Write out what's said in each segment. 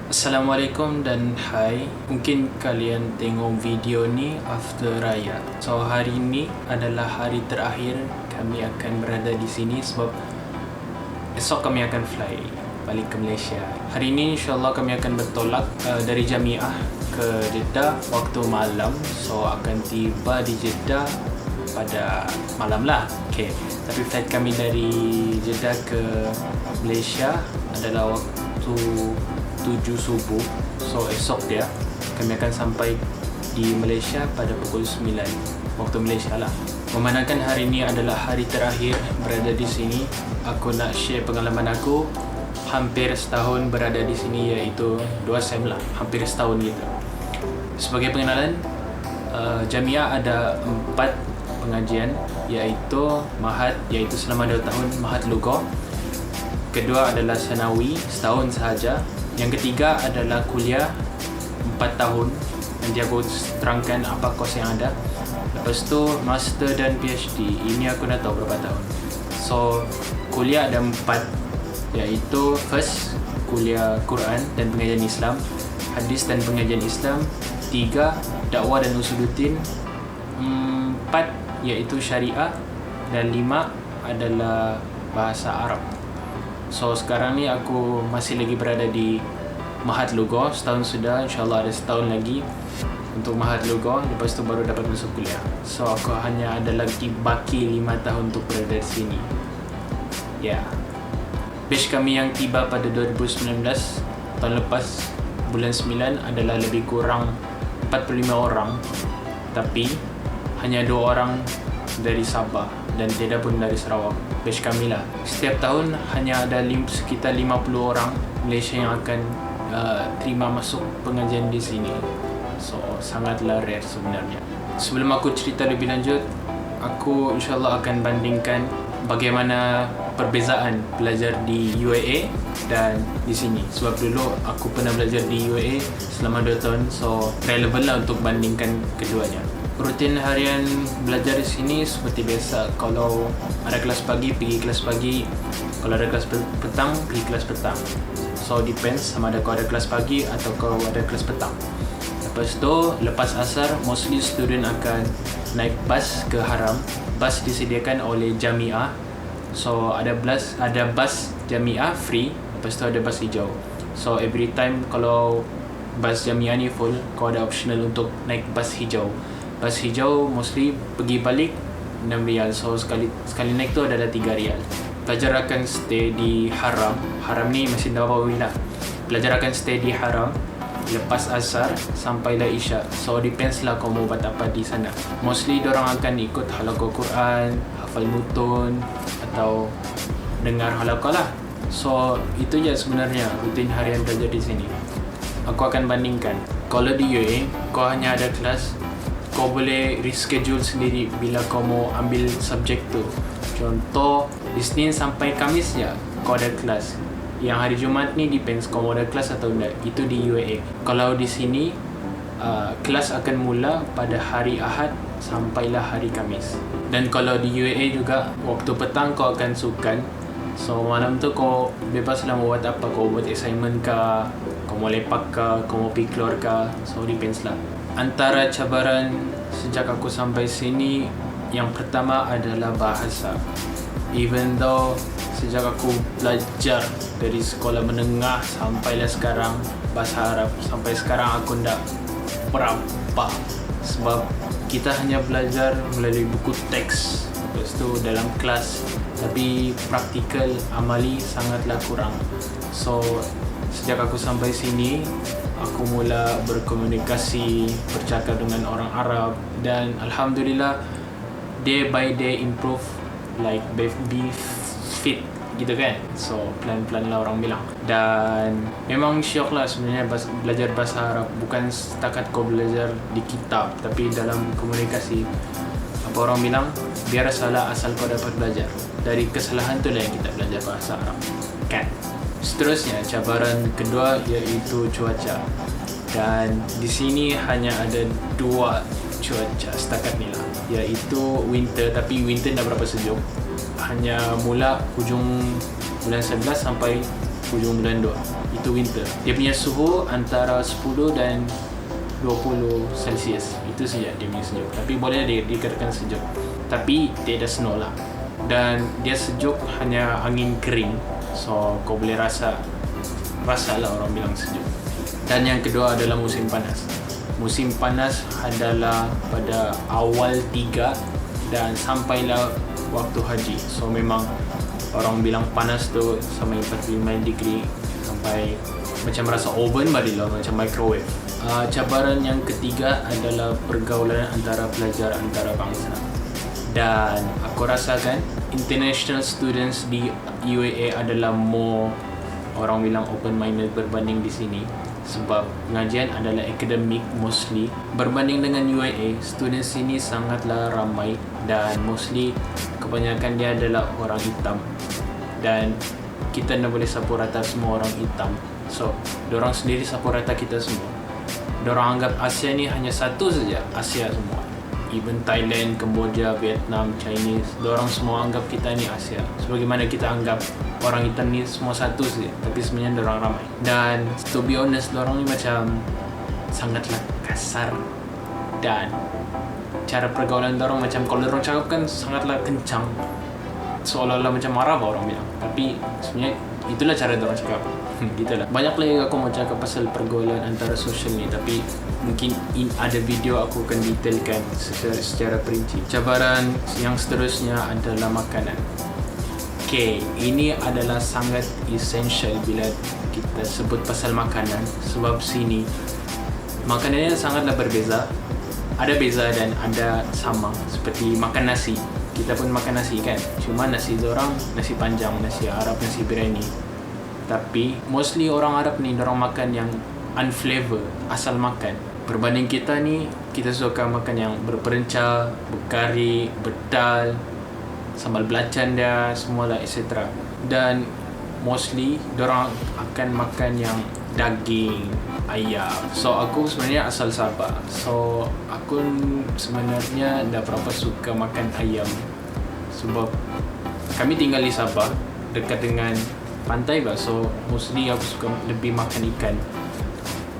Assalamualaikum dan hai. Mungkin kalian tengok video ni after raya. So hari ni adalah hari terakhir kami akan berada di sini sebab esok kami akan fly balik ke Malaysia. Hari ni insyaAllah kami akan bertolak dari Jamiah ke Jeddah waktu malam. So akan tiba di Jeddah pada malam lah. Okay. Tapi flight kami dari Jeddah ke Malaysia adalah waktu 7 subuh. So esok dia kami akan sampai di Malaysia pada pukul 9 waktu Malaysia lah. Memandangkan hari ini adalah hari terakhir berada di sini, aku nak share pengalaman aku hampir setahun berada di sini, iaitu 2 sem lah, hampir setahun gitu. Sebagai pengenalan, Jamiah ada 4 pengajian, iaitu Mahat, iaitu selama 2 tahun Mahat Lughah. Kedua adalah Sanawi, setahun sahaja. Yang ketiga adalah kuliah 4 tahun. Nanti aku terangkan apa kos yang ada. Lepas tu master dan PhD. Ini aku nak tahu berapa tahun. So kuliah ada 4, iaitu first kuliah Quran dan pengajian Islam, hadis dan pengajian Islam. 3 dakwah dan usuluddin. 4 iaitu syariah. Dan 5 adalah bahasa Arab. So sekarang ni aku masih lagi berada di Mahat Lughah, setahun sudah, insyaAllah ada setahun lagi untuk Mahat Lughah, lepas tu baru dapat masuk kuliah. So aku hanya ada lagi baki 5 tahun untuk berada di sini. Ya, batch kami yang tiba pada 2019, tahun lepas bulan 9 adalah lebih kurang 45 orang. Tapi hanya 2 orang dari Sabah dan tidak pun dari Sarawak. Batch kami lah. Setiap tahun hanya ada sekitar 50 orang Malaysia yang akan terima masuk pengajian di sini. So sangatlah rare sebenarnya. Sebelum aku cerita lebih lanjut, aku insyaAllah akan bandingkan bagaimana perbezaan belajar di UAE dan di sini. Sebab dulu aku pernah belajar di UAE selama 2 tahun, so relevan lah untuk bandingkan keduanya. Rutin harian belajar di sini seperti biasa. Kalau ada kelas pagi, pergi kelas pagi. Kalau ada kelas petang, pergi kelas petang. So depends sama ada kau ada kelas pagi atau kau ada kelas petang. Lepas tu, lepas asar, mostly student akan naik bas ke Haram. Bas disediakan oleh Jamiah. So ada bas Jamiah free. Lepas tu ada bas hijau. So every time kalau bas Jamiah ni full, kau ada optional untuk naik bas hijau. Bas hijau mostly pergi balik 6 rial. So sekali naik tu adalah 3 rial. Pelajar akan stay di Haram. Haram ni Masjid Nabawi lah. Pelajar akan stay di Haram lepas asar sampailah Isyak. So depends lah kau mau buat apa di sana. Mostly dorang akan ikut halaqah Quran, hafal mutun atau dengar halaqah lah. So itu je sebenarnya rutin harian belajar di sini. Aku akan bandingkan. Kalau di UAE kau hanya ada kelas, kau boleh reschedule sendiri bila kau mau ambil subjek tu. Contoh, Isnin sampai Khamis je kau ada kelas. Yang hari Jumaat ni depends kau mau ada kelas atau tidak. Itu di UAE. Kalau di sini, kelas akan mula pada hari Ahad sampailah hari Khamis. Dan kalau di UAE juga, waktu petang kau akan sukan. So malam tu kau bebas lah mau buat apa. Kau buat assignment kah, kau mau lepak kah, kau mau pergi keluar kah. So depends lah. Antara cabaran sejak aku sampai sini, yang pertama adalah bahasa. Even though sejak aku belajar dari sekolah menengah sampailah sekarang bahasa Arab, sampai sekarang aku tak berapa. Sebab kita hanya belajar melalui buku teks, lepas tu dalam kelas, tapi praktikal amali sangatlah kurang. So sejak aku sampai sini, aku mula berkomunikasi, bercakap dengan orang Arab, dan Alhamdulillah day by day improve, like be fit gitu kan. So pelan-pelan lah orang bilang. Dan memang syok lah sebenarnya belajar bahasa Arab. Bukan setakat kau belajar di kitab, tapi dalam komunikasi. Apa orang bilang, biar salah asal kau dapat belajar. Dari kesalahan tu lah yang kita belajar bahasa Arab kan. Seterusnya, cabaran kedua iaitu cuaca. Dan di sini hanya ada 2 cuaca setakat ni lah, iaitu winter. Tapi winter tak berapa sejuk. Hanya mula hujung bulan 11 sampai hujung bulan 2. Itu waktu winter. Dia punya suhu antara 10 dan 20 Celsius. Itu saja dia punya sejuk. Tapi boleh dikatakan sejuk. Tapi dia ada snow lah. Dan dia sejuk hanya angin kering. So kau boleh rasa lah orang bilang sejuk. Dan yang kedua adalah musim panas. Musim panas adalah pada awal 3 dan sampailah waktu haji. So memang orang bilang panas tu sampai 45 degree, sampai macam rasa oven barilah, macam microwave. Cabaran yang ketiga adalah pergaulan antara pelajar antarabangsa. Dan aku rasakan international students di UAE adalah more, orang bilang open-minded berbanding di sini. Sebab pengajian adalah akademik mostly. Berbanding dengan UAE, student sini sangatlah ramai dan mostly kebanyakan dia adalah orang hitam. Dan kita tak boleh sapu rata semua orang hitam. So, dorang sendiri sapu rata kita semua. Dorang anggap Asia ni hanya satu saja, Asia semua. Even Thailand, Cambodia, Vietnam, Chinese, dorang semua anggap kita ni Asia. Sebagaimana kita anggap orang hitam ni semua satu saja, tapi sebenarnya dorang ramai. Dan to be honest, dorang ni macam sangatlah kasar. Dan cara pergaulan dorang macam kalau dorang cakap kan sangatlah kencang, seolah-olah macam marah orang bilang. Tapi sebenarnya itulah cara dorang cakap. Gitulah. Banyak lagi aku mau cakap pasal pergaulan antara sosial ni, tapi mungkin ada video aku akan detailkan secara perinci. Cabaran yang seterusnya adalah makanan. Okay, ini adalah sangat essential bila kita sebut pasal makanan. Sebab sini makanannya sangatlah berbeza. Ada beza dan ada sama. Seperti makan nasi, kita pun makan nasi kan, cuma nasi dorang nasi panjang, nasi Arab, nasi biryani. Tapi mostly orang Arab ni dorang makan yang unflavor, asal makan. Berbanding kita ni, kita suka makan yang berperenca, berkari, bedal, sambal belacan dia, semualah etc. Dan mostly dorang akan makan yang daging, ayam. So aku sebenarnya asal Sabah. So aku sebenarnya dah berapa suka makan ayam. Sebab kami tinggal di Sabah, dekat dengan pantai lah. So mostly aku suka lebih makan ikan.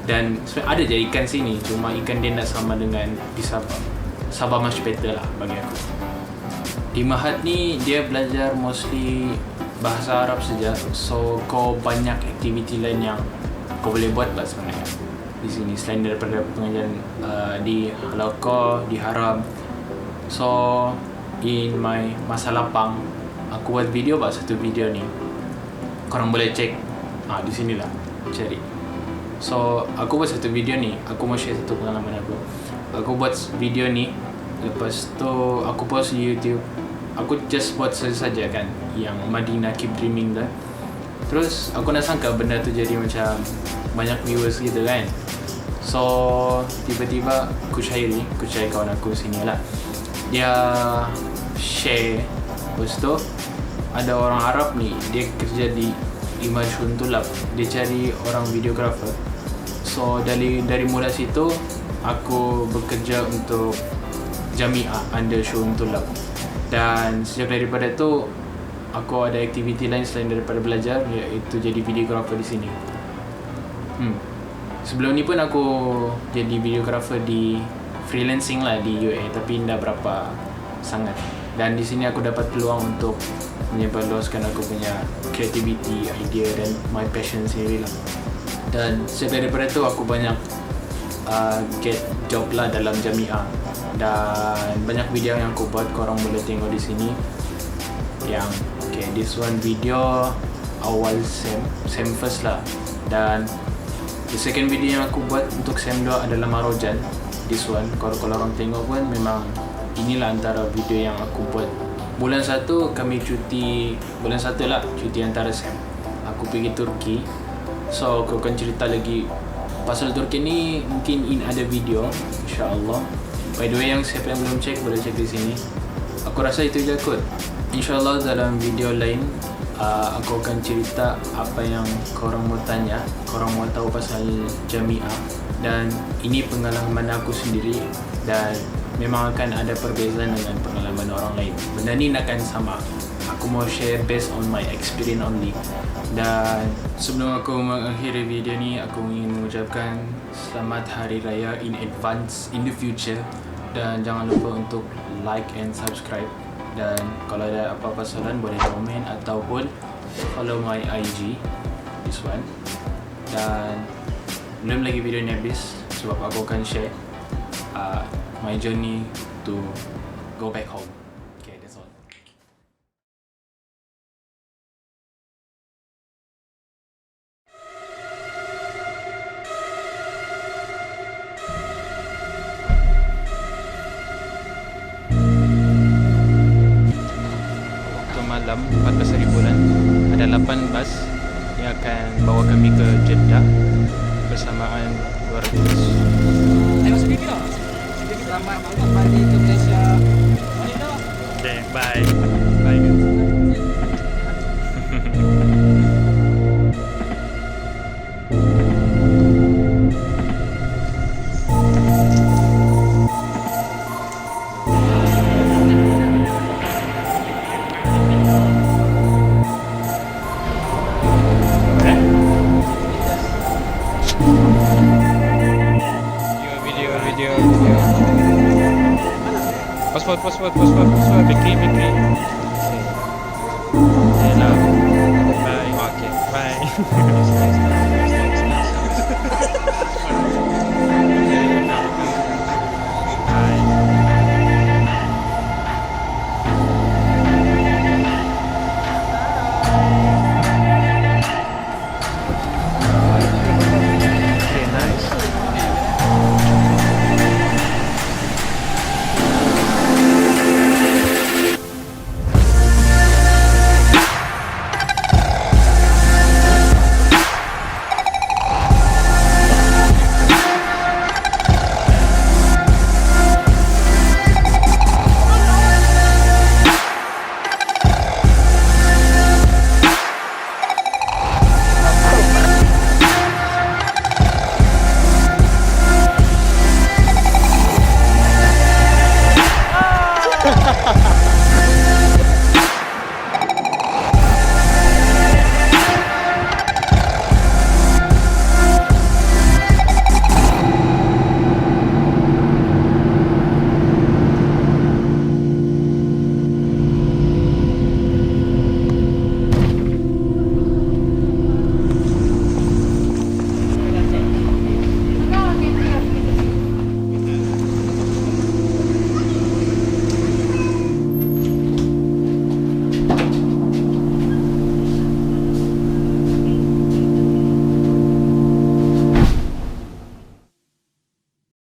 Dan ada je ikan sini, cuma ikan dia nak sama dengan di Sabah. Sabah much better lah bagi aku. Di Mahat ni dia belajar mostly bahasa Arab saja. So kau banyak aktiviti lain yang kau boleh buat lah sebenarnya di sini selain daripada pengajian di halaqah, di haram. So in my masa lapang aku buat video satu video ni. Korang boleh cek di sinilah cari. So aku buat satu video ni, aku mau share satu pengalaman aku. Aku buat video ni, lepas tu aku post di YouTube. Aku just buat saja kan, yang Madinah Keep Dreaming dah. Terus aku nak sangka benda tu jadi macam banyak viewers gitu kan. So tiba-tiba Kushairi kawan aku sini lah, dia share. Lepas tu ada orang Arab ni, dia kerja di Imam Shuntulab, dia cari orang videographer. So dari mula situ aku bekerja untuk Jamiah under Shuntulab. Dan sejak daripada tu aku ada aktiviti lain selain daripada belajar, iaitu jadi videographer di sini. Sebelum ni pun aku jadi videographer di freelancing lah di UAE, tapi tidak berapa sangat. Dan di sini aku dapat peluang untuk menyebarluaskan aku punya creativity, idea dan my passion sendiri lah. Dan sejak daripada tu aku banyak get job lah dalam Jamiah. Dan banyak video yang aku buat, korang boleh tengok di sini. Yang this one video awal sem first lah. Dan the second video yang aku buat untuk sem 2 adalah Marojan. This one, kalau orang tengok pun memang inilah antara video yang aku buat. Bulan 1 kami cuti, bulan 1 lah cuti antara sem. Aku pergi Turki. So aku akan cerita lagi pasal Turki ni, mungkin ada video insyaAllah. By the way, yang siapa yang belum cek boleh cek di sini. Aku rasa itu je kot. InsyaAllah dalam video lain aku akan cerita apa yang korang mau tanya, korang mau tahu pasal Jamiah. Dan ini pengalaman aku sendiri, dan memang akan ada perbezaan dengan pengalaman orang lain. Benda ni akan sama. aku mau share based on my experience only. Dan sebelum aku mengakhiri video ni, aku ingin mengucapkan selamat hari raya in advance in the future. Dan jangan lupa untuk like and subscribe. Dan kalau ada apa-apa soalan boleh komen ataupun follow my IG, this one. Dan belum lagi video ni habis sebab aku akan share my journey to go back home. Okay, that's all. Waktu malam 14 hari bulan ada 8 bus yang akan bawa kami ke Jeddah bersamaan 200. Ayo video. Selamat kembali ke Malaysia. Okay, bye. Bye guys. Video. Passport. Bakery. Okay. Bye. Okay. Bye.